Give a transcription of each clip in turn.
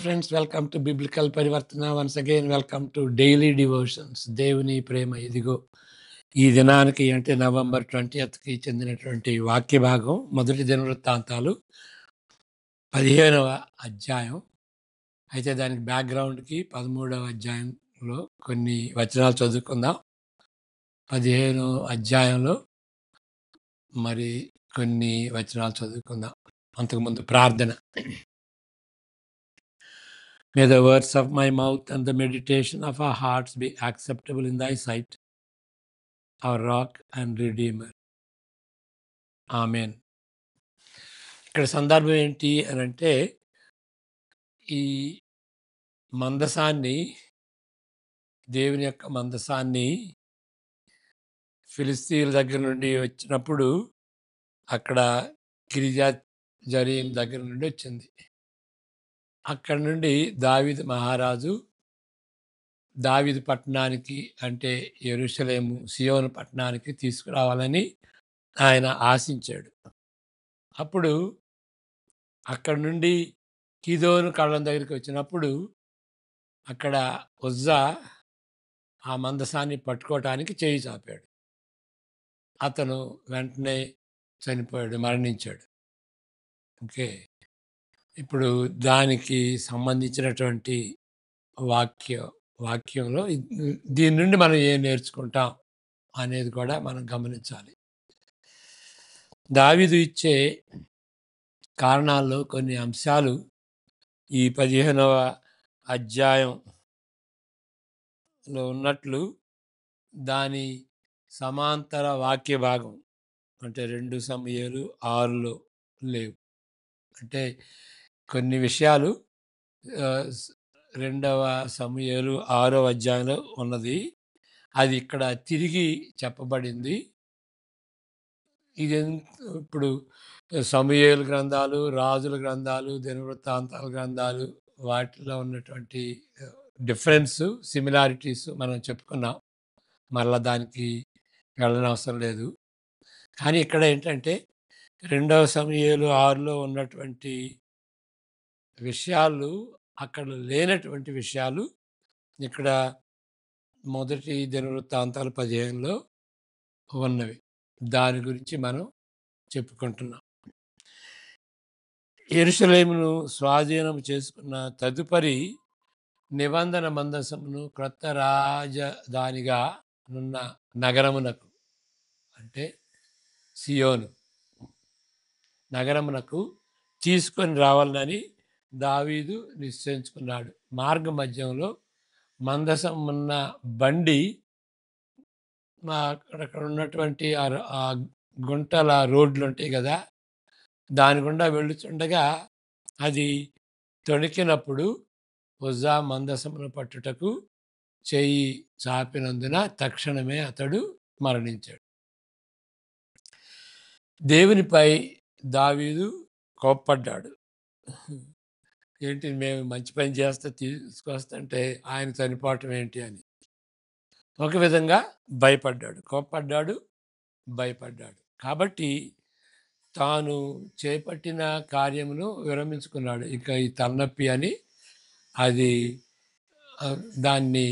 Friends, welcome to biblical పరివర్తన. Once again welcome to daily devotions. దేవుని ప్రేమ ఇదిగో. ఈ దినానికి అంటే నవంబర్ 20కి చెందినటువంటి వాక్య భాగం మొదటి దినవృత్తాంతాలు 15వ అధ్యాయం. అయితే దానికి బ్యాక్గ్రౌండ్కి 13వ అధ్యాయంలో కొన్ని వచనాలు చదువుకుందాం. 15వ అధ్యాయంలో మరి కొన్ని వచనాలు చదువుకుందాం. అంతకుముందు ప్రార్థన. May the words of my mouth and the meditation of our hearts be acceptable in thy sight, our rock and redeemer. Amen. ఇక్కడ సందర్భం ఏంటి అని అంటే, ఈ మందసాన్ని, దేవుని యొక్క మందసాన్ని ఫిలిస్తీన్ల దగ్గర నుండి వచ్చినప్పుడు అక్కడ కిర్యత్ జరీం దగ్గర నుండి వచ్చింది. అక్కడ నుండి దావీదు మహారాజు దావీదు పట్టణానికి అంటే యెరూషలేము సియోను పట్టణానికి తీసుకురావాలని ఆయన ఆశించాడు. అప్పుడు అక్కడ నుండి కిదోను కళ్ళం దగ్గరికి వచ్చినప్పుడు అక్కడ ఉజ్జా ఆ మందసాన్ని పట్టుకోవటానికి చేయి చాపాడు. అతను వెంటనే చనిపోయాడు, మరణించాడు. ఓకే, ఇప్పుడు దానికి సంబంధించినటువంటి వాక్యంలో దీని నుండి మనం ఏం నేర్చుకుంటాం అనేది కూడా మనం గమనించాలి. దావీదు ఇచ్చే కారణాల్లో కొన్ని అంశాలు ఈ 15వ అధ్యాయంలో ఉన్నట్లు దాని సమాంతర వాక్య భాగం అంటే 2 సమూయేలు 6లో లేవు. అంటే కొన్ని విషయాలు 2వ సమూయేలు 6వ అధ్యాయంలో ఉన్నది, అది ఇక్కడ తిరిగి చెప్పబడింది. ఇది ఇప్పుడు సమూయేలు గ్రంథాలు, రాజుల గ్రంథాలు, దినవృత్తాంతాల గ్రంథాలు, వాటిలో ఉన్నటువంటి డిఫరెన్స్, సిమిలారిటీస్ మనం చెప్పుకున్నాం. మళ్ళా దానికి వెళ్ళనవసరం లేదు. కానీ ఇక్కడ ఏంటంటే 2వ సమూయేలు 6లో ఉన్నటువంటి విషయాలు అక్కడ లేనటువంటి విషయాలు ఇక్కడ మొదటి దినవృత్తాంతాలు 15లో ఉన్నవి. దాని గురించి మనం చెప్పుకుంటున్నాం. యెరూషలేమును స్వాధీనం చేసుకున్న తదుపరి నిబంధన మందసమును క్రొత్త రాజధానిగా నున్న నగరమునకు అంటే సియోను నగరమునకు తీసుకొని రావాలని దావీదు నిశ్చయించుకున్నాడు. మార్గ మధ్యంలో మందసం ఉన్న బండి అక్కడ ఉన్నటువంటి ఆ గుంటల రోడ్లు ఉంటాయి కదా, దాని గుండా వెళ్ళుచుండగా అది తొణికినప్పుడు ఉజ్జా మందసమును పట్టుటకు చెయ్యి చాపినందున తక్షణమే అతడు మరణించాడు. దేవునిపై దావీదు కోప్పడ్డాడు. ఏంటి, మేము మంచి పని చేస్తే తీసుకొస్తుంటే ఆయన చనిపోవటం ఏంటి అని ఒక విధంగా భయపడ్డాడు, కోప్పడ్డాడు, భయపడ్డాడు. కాబట్టి తాను చేపట్టిన కార్యమును విరమించుకున్నాడు. ఇక ఈ తలనొప్పి అని అది దాన్ని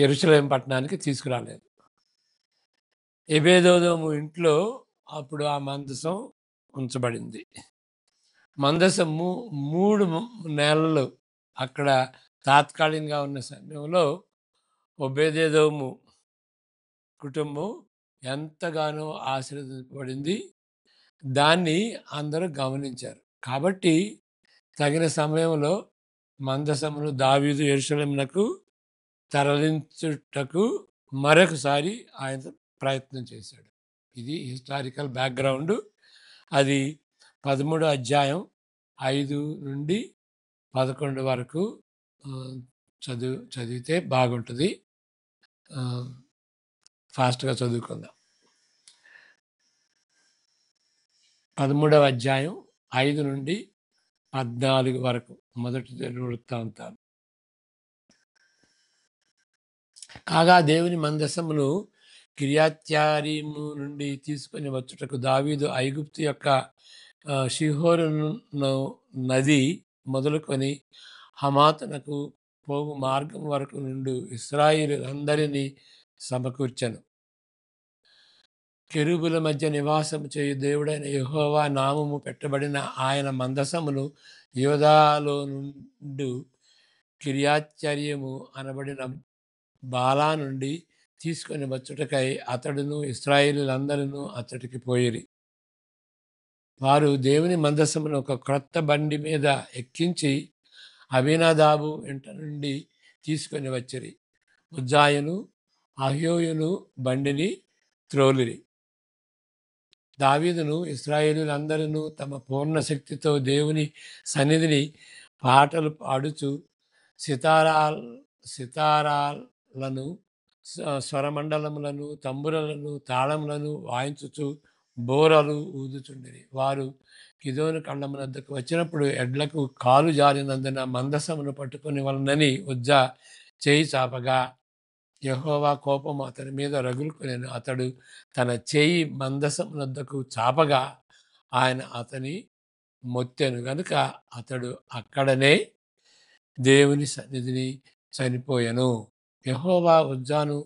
యెరూషలేము పట్టణానికి తీసుకురాలేదు. ఎబేదోము ఇంట్లో అప్పుడు ఆ మందసం ఉంచబడింది. మందసము 3 నెలలు అక్కడ తాత్కాలికంగా ఉన్న సమయంలో ఒబేదెదోము కుటుంబం ఎంతగానో ఆశీర్వదించబడింది. దాన్ని అందరూ గమనించారు. కాబట్టి తగిన సమయంలో మందసమును దావీదు యెరూషలేమునకు తరలించుటకు మరొకసారి ఆయన ప్రయత్నం చేశాడు. ఇది హిస్టారికల్ బ్యాక్గ్రౌండ్. అది 13వ అధ్యాయం 5 నుండి 11 వరకు చదివితే బాగుంటుంది. ఫాస్ట్గా చదువుకుందాం. 13వ అధ్యాయం 5 నుండి 14 వరకు మొదటి కిర్యత్యారీము నుండి తీసుకొని వచ్చుటకు దావీదు ఐగుప్తు యొక్క షిహోరు నది మొదలుకొని హమాతునకు పోవు మార్గం వరకు నుండి ఇశ్రాయేలులందరినీ సమకూర్చెను. కెరూబుల మధ్య నివాసము చేయు దేవుడైన యెహోవా నామము పెట్టబడిన ఆయన మందసమును యోదాలో నుండి కిర్యత్యరీము అనబడిన బాలా నుండి తీసుకొని వచ్చుటకై అతడును ఇశ్రాయేలీయులందరూ అతడికి పోయిరి. వారు దేవుని మందసమును ఒక క్రొత్త బండి మీద ఎక్కించి అబీనాదాబు ఇంట నుండి తీసుకొని వచ్చిరి. ఉజ్జాయును అహ్యోయును బండిని త్రోలిరి. దావీదును ఇశ్రాయేలీయులందరూ తమ పూర్ణ శక్తితో దేవుని సన్నిధిని పాటలు పాడుచు సితారాలను స్వరమండలములను తంబురలను తాళములను వాయించుచు బోరలు ఊదుచుండిరి. వారు కిదోను కళ్ళమునద్దకు వచ్చినప్పుడు ఎడ్లకు కాలు జారినందున మందసమును పట్టుకొని వలనని ఉజ్జా చేయి చాపగా యెహోవా కోపము అతని మీద రగులుకొనెను. అతడు తన చేయి మందసమునద్దకు చాపగా ఆయన అతని మొత్తెను గనుక అతడు అక్కడనే దేవుని సన్నిధిని చనిపోయెను. యెహోవా ఉజ్జాను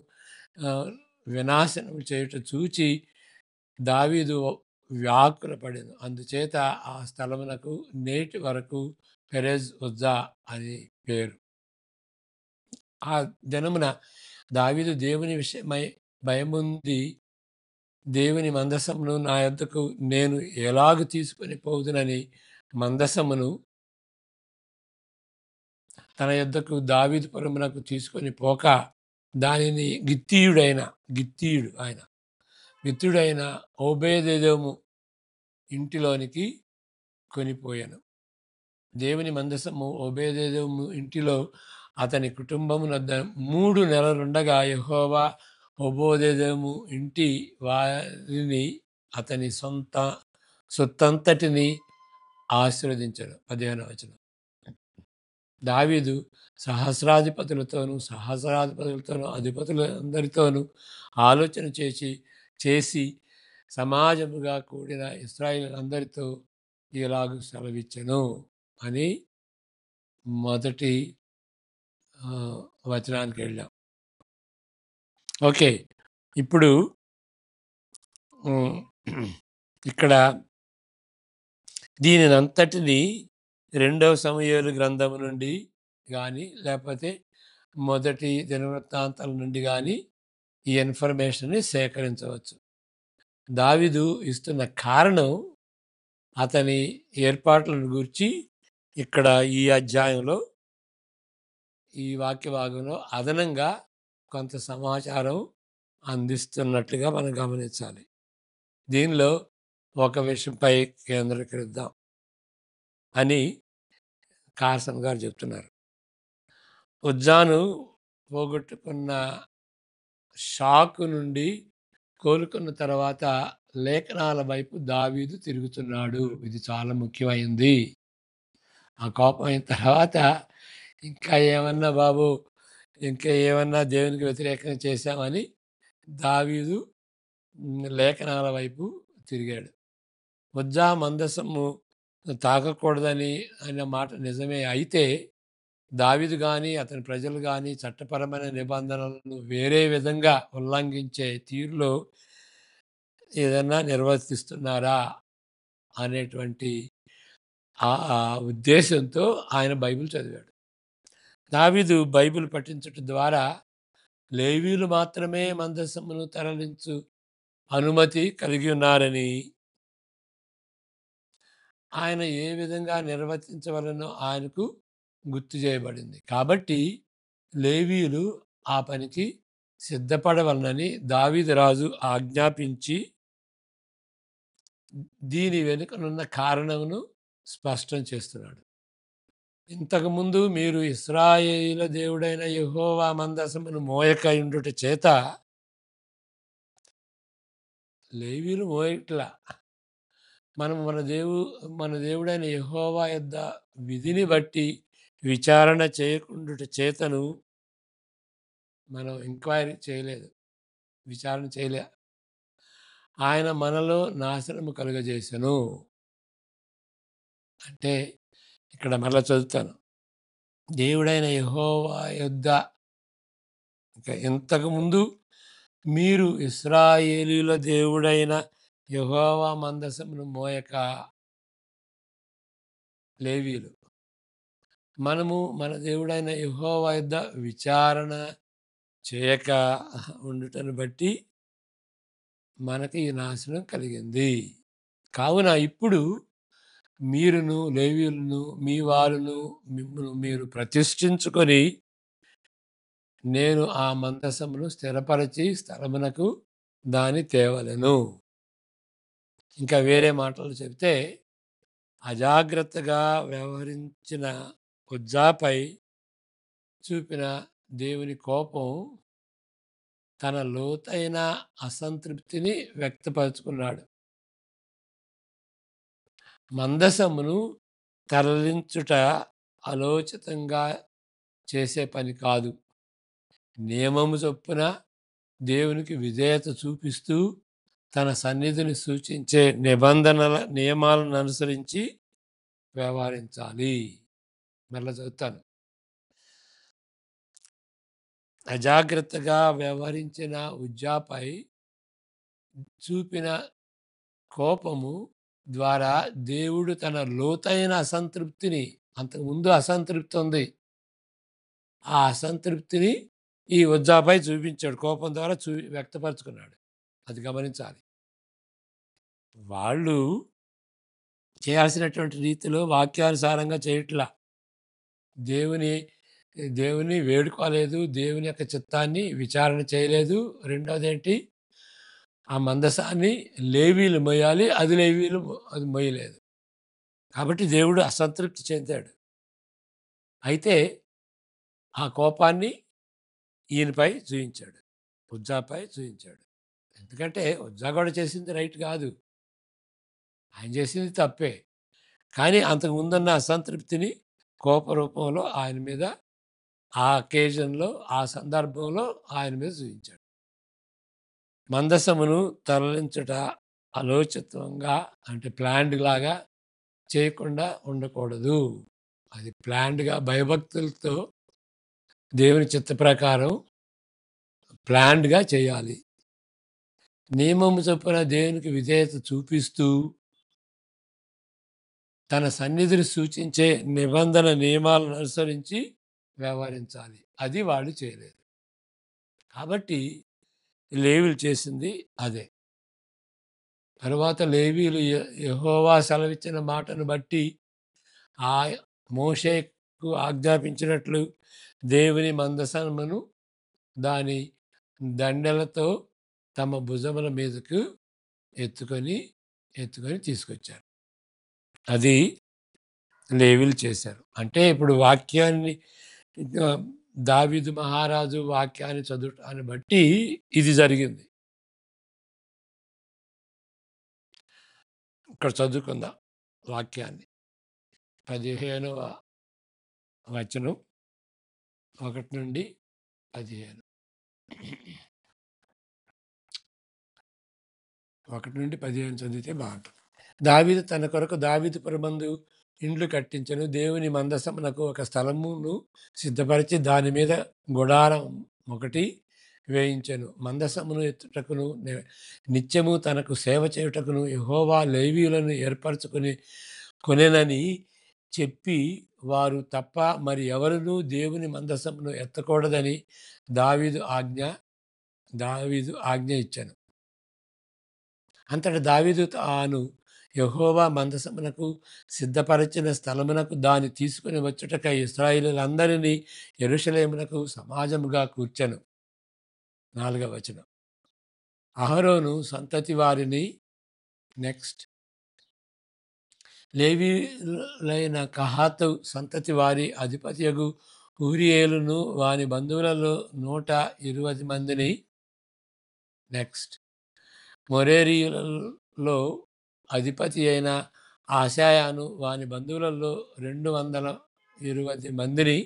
వినాశనం చేయుట చూచి దావీదు వ్యాకులపడెను. అందుచేత ఆ స్థలమునకు నేటి వరకు పెరెజ్ ఉజ్జా అని పేరు. ఆ దినమున దావీదు దేవుని విషయమై భయముంది దేవుని మందసమును నా యొద్దకు నేను ఎలాగు తీసుకొని పోదునని మందసమును తన యొద్దకు దావీదు పురమునకు తీసుకొని పోక దానిని గిత్తీయుడైన ఓబేదెదోము ఇంటిలోనికి కొనిపోయాను. దేవుని మందసము ఓబేదెదోము ఇంటిలో అతని కుటుంబమునొద్ద 3 నెలలుండగా యెహోవా ఓబేదెదోము ఇంటి వారిని అతని సొత్తంతటిని ఆశీర్వదించాడు. 15వ వచనం. దావీదు సహస్రాధిపతులతోనూ అధిపతులందరితోనూ ఆలోచన చేసి సమాజముగా కూడిన ఇశ్రాయేలీయులందరితో ఇలాగు సెలవిచ్చెను అని మొదటి వచనానికి వెళ్ళాం. ఓకే, ఇప్పుడు ఇక్కడ దీనినంతటిని 2వ సమూయేలు గ్రంథము నుండి కానీ లేకపోతే మొదటి దినవృత్తాంతాల నుండి కానీ ఈ ఇన్ఫర్మేషన్ని సేకరించవచ్చు. దావీదు ఇస్తున్న కారణం అతని ఏర్పాట్లను గూర్చి ఇక్కడ ఈ అధ్యాయంలో ఈ వాక్య భాగంలో అదనంగా కొంత సమాచారం అందిస్తున్నట్లుగా మనం గమనించాలి. దీనిలో ఒక విషయంపై కేంద్రీకరిద్దాం అని కార్సన్ గారు చెప్తున్నారు. ఉజ్జాను పోగొట్టుకున్న షాకు నుండి కోలుకున్న తర్వాత లేఖనాల వైపు దావీదు తిరుగుతున్నాడు. ఇది చాలా ముఖ్యమైంది. ఆ కోపం అయిన తర్వాత ఇంకా ఏమన్నా దేవునికి వ్యతిరేకంగా చేశామని దావీదు లేఖనాల వైపు తిరిగాడు. ఉజ్జా మందసము తాకకూడదని అన్న మాట నిజమే. అయితే దావీదు కానీ అతని ప్రజలు కానీ చట్టపరమైన నిబంధనలను వేరే విధంగా ఉల్లంఘించే తీరులో ఏదన్నా నిర్వర్తిస్తున్నారా అనేటువంటి ఆ ఉద్దేశంతో ఆయన బైబిల్ చదివాడు. దావీదు బైబిల్ పఠించటం ద్వారా లేవీయులు మాత్రమే మందసమును తరలించు అనుమతి కలిగి ఉన్నారని, ఆయన ఏ విధంగా నిర్వర్తించవలనో ఆయనకు గుర్తు చేయబడింది. కాబట్టి లేవీయులు ఆ పనికి సిద్ధపడవలనని దావీదు రాజు ఆజ్ఞాపించి దీని వెనుకనున్న కారణమును స్పష్టం చేస్తున్నాడు. ఇంతకుముందు మీరు ఇశ్రాయేలు దేవుడైన యెహోవా మందసమును మోయకయుండుట చేత లేవీయులు మోయట్లా. మనం మన దేవుడైన యెహోవా యొద్ద విధిని బట్టి విచారణ చేయకుండుట చేతను మనం ఎంక్వైరీ చేయలేదు. విచారణ చేయలే. ఆయన మనలో నాశనము కలుగజేసెను. అంటే ఇక్కడ మరలా చదువుతాను. దేవుడైన యెహోవా యొద్ద ఇంతకుముందు మీరు ఇశ్రాయేలీయుల దేవుడైన యెహోవా మందసమును మోయక లేవీయులు. మనము మన దేవుడైన యెహోవా యొద్ద విచారణ చేయక ఉండుటను బట్టి మనకి ఈ నాశనం కలిగింది. కావున ఇప్పుడు మీరును, లేవీయులను, మీ వారును మిమ్మును మీరు ప్రతిష్ఠించుకొని నేను ఆ మందసమును స్థిరపరచి స్థలమునకు దాన్ని తేవలెను. ఇంకా వేరే మాటలు చెప్తే అజాగ్రత్తగా వ్యవహరించిన ఉజ్జాపై చూపిన దేవుని కోపం తన లోతైన అసంతృప్తిని వ్యక్తపరుచుకున్నాడు. మందసమును తరలించుట అలోచితంగా చేసే పని కాదు. నియమము చొప్పున దేవునికి విధేయత చూపిస్తూ తన సన్నిధిని సూచించే నియమాలను అనుసరించి వ్యవహరించాలి. మరలా చదువుతాను. అజాగ్రత్తగా వ్యవహరించిన ఉజ్జాపై చూపిన కోపము ద్వారా దేవుడు తన లోతైన అసంతృప్తిని, అంతకుముందు అసంతృప్తి ఉంది, ఆ అసంతృప్తిని ఈ ఉజ్జాపై చూపించాడు. కోపం ద్వారా వ్యక్తపరుచుకున్నాడు. అది గమనించాలి. వాళ్ళు చేయాల్సినటువంటి రీతిలో వాక్యానుసారంగా చేయట్లా. దేవుని దేవుని వేడుకోలేదు. దేవుని యొక్క చిత్తాన్ని విచారణ చేయలేదు. రెండోదేంటి, ఆ మందసాన్ని లేవీయులు మోయాలి. అది లేవీయులు అది మోయలేదు. కాబట్టి దేవుడు అసంతృప్తి చెందాడు. అయితే ఆ కోపాన్ని ఈయనపై చూయించాడు. ఉజ్జాపై చూయించాడు. ఎందుకంటే ఉజ్జా కూడా చేసింది రైట్ కాదు. ఆయన చేసింది తప్పే. కానీ అంతకుముందున్న అసంతృప్తిని కోప రూపంలో ఆయన మీద, ఆ అకేజన్‌లో, ఆ సందర్భంలో ఆయన మీద చూయించాడు. మందసమును తరలించుట అలోచితంగా అంటే ప్లాన్డ్‌లాగా చేయకుండా ఉండకూడదు. అది ప్లాన్డ్‌గా భయభక్తులతో దేవుని చిత్త ప్రకారం ప్లాన్డ్‌గా చేయాలి. నియమము చొప్పున దేవునికి విధేయత చూపిస్తూ తన సన్నిధిని సూచించే నిబంధన నియమాలను అనుసరించి వ్యవహరించాలి. అది వాళ్ళు చేయలేదు. కాబట్టి లేవీయులు చేసింది అదే. తరువాత లేవీయులు యెహోవా సెలవిచ్చిన మాటను బట్టి ఆ మోషేకు ఆజ్ఞాపించినట్లు దేవుని మందసమును దాని దండెలతో తమ భుజముల మీదకు ఎత్తుకొని తీసుకొచ్చారు. అది లేవీయులు చేశారు. అంటే ఇప్పుడు వాక్యాన్ని దావీదు మహారాజు వాక్యాన్ని చదువుటాన్ని బట్టి ఇది జరిగింది. ఇక్కడ చదువుకుందాం వాక్యాన్ని. 15వ వచనం 1-15. 1-15 చదివితే బాగుంటుంది. దావీదు తన కొరకు దావీదుపురమందు ఇండ్లు కట్టించెను. దేవుని మందసమునకు ఒక స్థలమును సిద్ధపరిచి దాని మీద గుడారం ఒకటి వేయించెను. మందసమును ఎత్తుటకును నిత్యము తనకు సేవ చేయుటకును యెహోవా లేవీయులను కొనెనని చెప్పి వారు తప్ప మరి ఎవరునూ దేవుని మందసమును ఎత్తకూడదని దావీదు ఆజ్ఞ ఇచ్చెను. అంతట దావీదు తాను యెహోవా మందసమునకు సిద్ధపరచిన స్థలమునకు దాన్ని తీసుకుని వచ్చుటకై ఇశ్రాయేలీయులందరినీ యెరూషలేమునకు సమాజముగా కూర్చెను. 4వ వచనం. అహరోను సంతతి వారిని నెక్స్ట్ లేవీయులైన కహాతు సంతతి వారి అధిపతియగు ఊరియేలును వాని బంధువులలో 120 మందిని నెక్స్ట్ మొరేరీయులలో అధిపతి అయిన ఆశాయాను వాని బంధువులలో 220 మందిని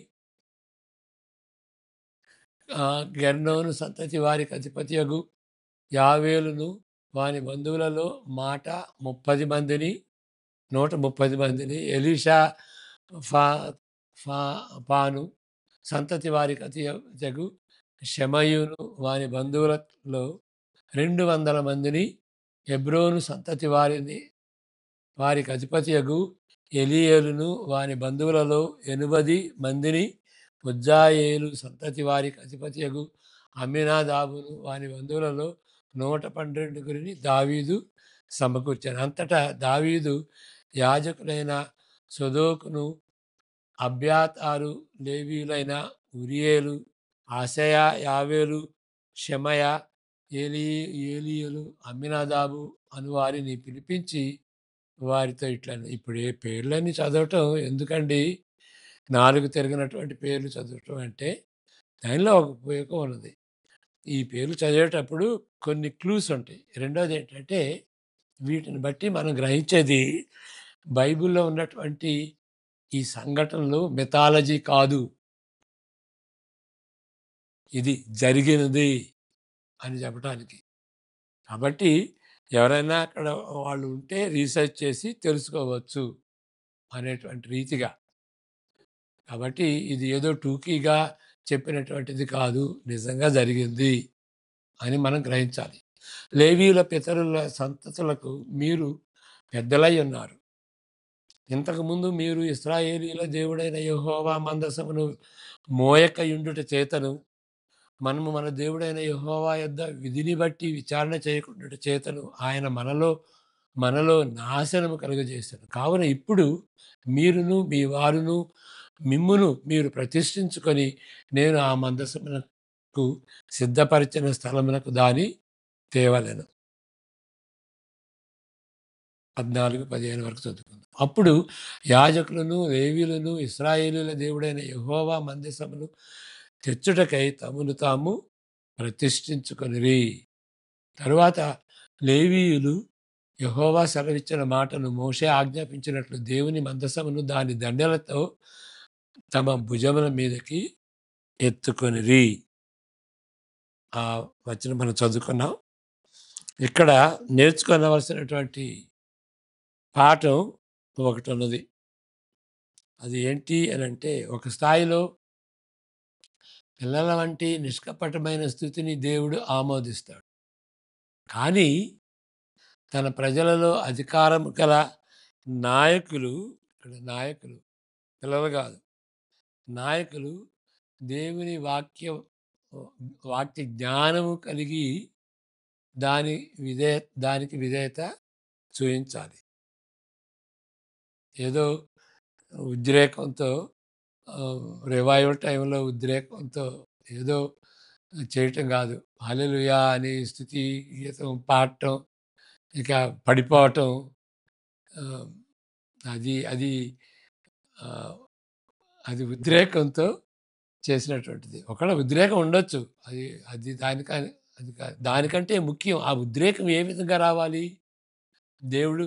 గెర్నోను సంతతి వారికి అధిపతియగు యావేలును వాని బంధువులలో మాట 30 మందిని 130 మందిని, ఎలీషా ఫా ఫా పాను సంతతి వారికి అతియగు షెమయును వాని బంధువులలో 200 మందిని, హెబ్రోను సంతతి వారికి అధిపతియగు ఎలీయేలును వాని బంధువులలో 80 మందిని, ఉజ్జాయేలు సంతతి వారికి అధిపతియగు అమ్మినాదాబును వాని బంధువులలో 112 దావీదు సమకూర్చాను. అంతటా దావీదు యాజకులైన సొదోకును, అబ్యాతారు, లేవీయులైన ఉరియేలు, ఆశయ, యావేలు, షెమయ, ఏలీ ఏలీయులు, అమ్మినాదాబు అను వారిని పిలిపించి వారితో ఇట్లా ఇప్పుడు ఏ పేర్లన్నీ చదవటం ఎందుకండి? 4 తిరగనటువంటి పేర్లు చదవటం అంటే దానిలో ఒక ఉపయోగం ఉన్నది. ఈ పేర్లు చదివేటప్పుడు కొన్ని క్లూస్ ఉంటాయి. రెండోదేంటంటే వీటిని బట్టి మనం గ్రహించేది బైబిల్‌లో ఉన్నటువంటి ఈ సంఘటనలు మిథాలజీ కాదు. ఇది జరిగినది అని చెప్పటానికి. కాబట్టి ఎవరైనా అక్కడ వాళ్ళు ఉంటే రీసెర్చ్ చేసి తెలుసుకోవచ్చు అనేటువంటి రీతిగా. కాబట్టి ఇది ఏదో టూకీగా చెప్పినటువంటిది కాదు. నిజంగా జరిగింది అని మనం గ్రహించాలి. లేవీయుల పితరుల సంతతులకు మీరు పెద్దలై ఉన్నారు. ఇంతకుముందు మీరు ఇశ్రాయేలీయుల దేవుడైన యెహోవా మందసమును మోయకయుండుట చేతను, మనము మన దేవుడైన యెహోవా యొద్ద విధిని బట్టి విచారణ చేయకుండుట చేతను ఆయన మనలో నాశనము కలుగజేశాడు. కావున ఇప్పుడు మీరును, మీ వారును, మిమ్మును మీరు ప్రతిష్ఠించుకొని, నేను ఆ మందసమునకు సిద్ధపరిచిన స్థలమునకు దాని తేవలెను. 14, 15 వరకు చదువుకుందాం. అప్పుడు యాజకులను, లేవీయులను ఇశ్రాయేలీయుల దేవుడైన యెహోవా మందసమును తెచ్చుటకై తమను తాము ప్రతిష్ఠించుకొనిరి. తరువాత లేవీయులు యెహోవా సెలవిచ్చిన మాటను మోషే ఆజ్ఞాపించినట్లు దేవుని మందసమును దాని దండెలతో తమ భుజముల మీదకి ఎత్తుకొనిరి. ఆ వచనం మనం చదువుకున్నాం. ఇక్కడ నేర్చుకోనవలసినటువంటి పాఠం ఒకటున్నది. అది ఏంటి అనంటే, ఒక స్థాయిలో పిల్లల వంటి నిష్కపటమైన స్థితిని దేవుడు ఆమోదిస్తాడు. కానీ తన ప్రజలలో అధికారం గల నాయకులు, ఇక్కడ నాయకులు పిల్లలు కాదు, నాయకులు దేవుని వాక్య జ్ఞానము కలిగి దానికి విధేయత చూయించాలి. ఏదో ఉద్రేకంతో రివైవల్ టైంలో ఉద్రేకంతో ఏదో చేయటం కాదు. హల్లెలూయా అని స్తుతి గీతం పాడటం, ఇక పడిపోవటం, ఆహ్, అది అది ఆహ్, అది ఉద్రేకంతో చేసినటువంటిది. ఒకవేళ ఉద్రేకం ఉండొచ్చు. అది అది దానికని అది కాదు. దానికంటే ముఖ్యం ఆ ఉద్రేకం ఏ విధంగా రావాలి? దేవుడు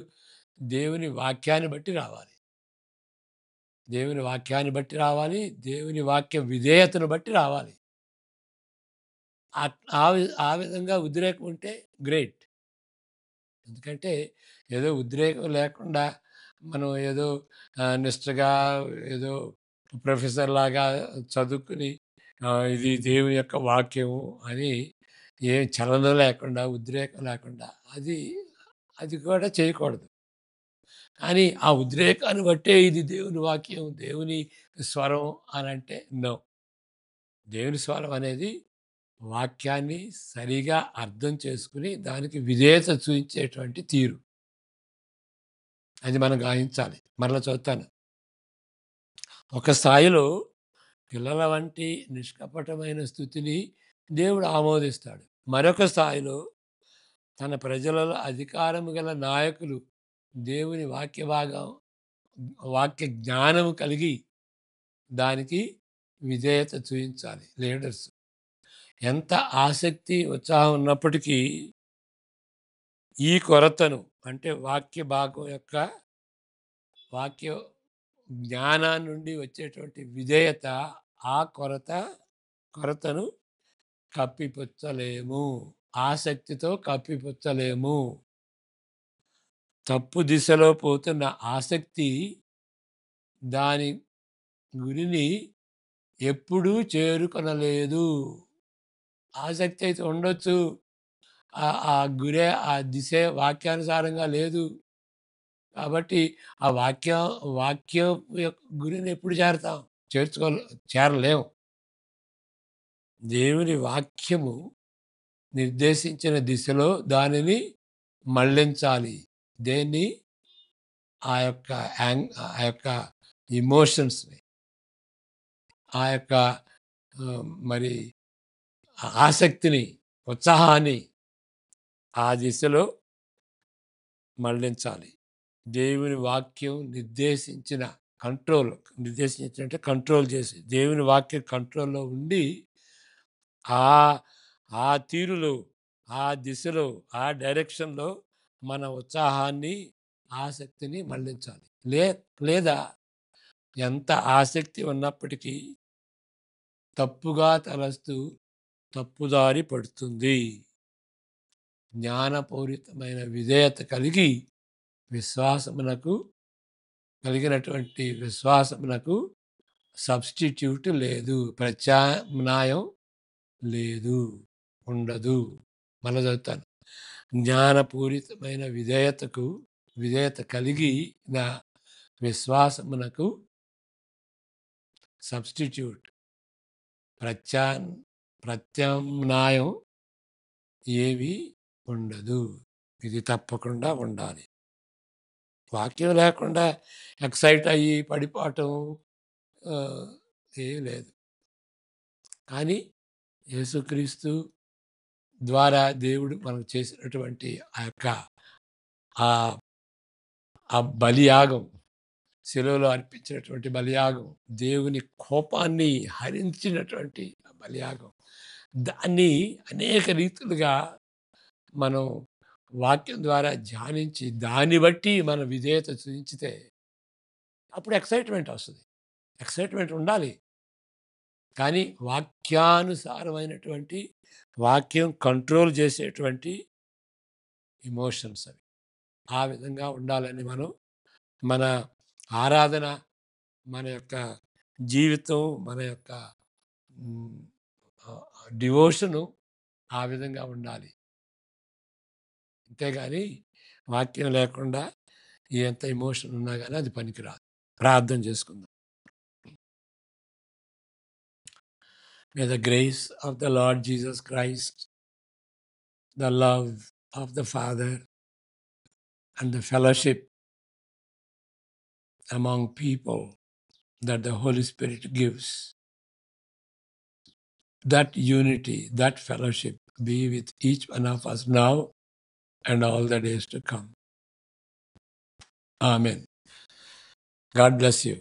దేవుని వాక్యాన్ని బట్టి రావాలి. దేవుని వాక్యాన్ని బట్టి రావాలి. దేవుని వాక్య విధేయతను బట్టి రావాలి. ఆ విధంగా ఉద్రేకం ఉంటే గ్రేట్. ఎందుకంటే ఏదో ఉద్రేకం లేకుండా మనం ఏదో నిష్టగా ఏదో ప్రొఫెసర్‌లాగా చదువుకుని ఇది దేవుని యొక్క వాక్యము అని ఏం చలనం లేకుండా, ఉద్రేకం లేకుండా అది అది కూడా చేయకూడదు. కానీ ఆ ఉద్రేకాన్ని బట్టే ఇది దేవుని వాక్యం, దేవుని స్వరం అనంటే నో. దేవుని స్వరం అనేది వాక్యాన్ని సరిగా అర్థం చేసుకుని దానికి విధేయత చూయించేటువంటి తీరు. అది మనం గ్రహించాలి. మరలా చదువుతాను. ఒక స్థాయిలో పిల్లల వంటి నిష్కపటమైన స్థితిని దేవుడు ఆమోదిస్తాడు. మరొక స్థాయిలో తన ప్రజలలో అధికారము గల నాయకులు దేవుని వాక్య జ్ఞానము కలిగి దానికి విధేయత చూయించాలి లీడర్స్. ఎంత ఆసక్తి, ఉత్సాహం ఉన్నప్పటికీ ఈ కొరతను అంటే వాక్య భాగం యొక్క వాక్య జ్ఞానం నుండి వచ్చేటువంటి విధేయత ఆ కొరతను కప్పిపుచ్చలేము. ఆసక్తితో కప్పిపుచ్చలేము. తప్పు దిశలో పోతున్న ఆసక్తి దాని గురిని ఎప్పుడూ చేరుకొనలేదు. ఆసక్తి అయితే ఉండొచ్చు. ఆ గురే, ఆ దిశే వాక్యానుసారంగా లేదు. కాబట్టి ఆ వాక్యం యొక్క గురిని ఎప్పుడు చేరతాం? చేరలేం. దేవుని వాక్యము నిర్దేశించిన దిశలో దానిని మళ్ళించాలి. దేన్ని? ఆ యొక్క ఆ యొక్క ఎమోషన్స్‌ని, ఆ యొక్క మరి ఆసక్తిని, ఉత్సాహాన్ని ఆ దిశలో మళ్ళించాలి. దేవుని వాక్యం నిర్దేశించినంటే కంట్రోల్ చేసి, దేవుని వాక్యం కంట్రోల్‌లో ఉండి ఆ ఆ తీరులో, ఆ దిశలో, ఆ డైరెక్షన్‌లో మన ఉత్సాహాన్ని, ఆసక్తిని మళ్ళించాలి. లేదా ఎంత ఆసక్తి ఉన్నప్పటికీ తప్పుగా తలస్తూ తప్పుదారి పడుతుంది. జ్ఞానపూరితమైన విధేయత కలిగినటువంటి విశ్వాసమునకు సబ్స్టిట్యూట్ లేదు, ప్రత్యామ్నాయం లేదు, ఉండదు. మళ్ళా చదువుతాను. జ్ఞానపూరితమైన విధేయత కలిగిన విశ్వాసమునకు సబ్స్టిట్యూట్, ప్రత్యామ్నాయం ఏవి ఉండదు. ఇది తప్పకుండా ఉండాలి. వాక్యం లేకుండా ఎక్సైట్ అయ్యి పడిపోవటం ఏం లేదు. కానీ యేసుక్రీస్తు ద్వారా దేవుడు మనకు చేసినటువంటి ఆ యొక్క ఆ బలియాగం, శిలువలో అర్పించినటువంటి బలియాగం, దేవుని కోపాన్ని హరించినటువంటి బలియాగం, దాన్ని అనేక రీతులుగా మనం వాక్యం ద్వారా ధ్యానించి దాన్ని బట్టి మన విధేయత చూపించితే అప్పుడు ఎక్సైట్మెంట్ వస్తుంది. ఎక్సైట్మెంట్ ఉండాలి. కానీ వాక్యానుసారమైనటువంటి, వాక్యం కంట్రోల్ చేసేటువంటి ఎమోషన్స్ అవి. ఆ విధంగా ఉండాలని మన ఆరాధన, మన యొక్క జీవితం, మన యొక్క డివోషను ఆ విధంగా ఉండాలి. అంతేగాని వాక్యం లేకుండా ఎంత ఎమోషన్ ఉన్నా కానీ అది పనికిరాదు. ప్రార్థన చేసుకుందాం. May the grace of the Lord Jesus Christ, the love of the Father, and the fellowship among people that the Holy Spirit gives, that unity, that fellowship be with each one of us now and all the days to come. Amen. God bless you.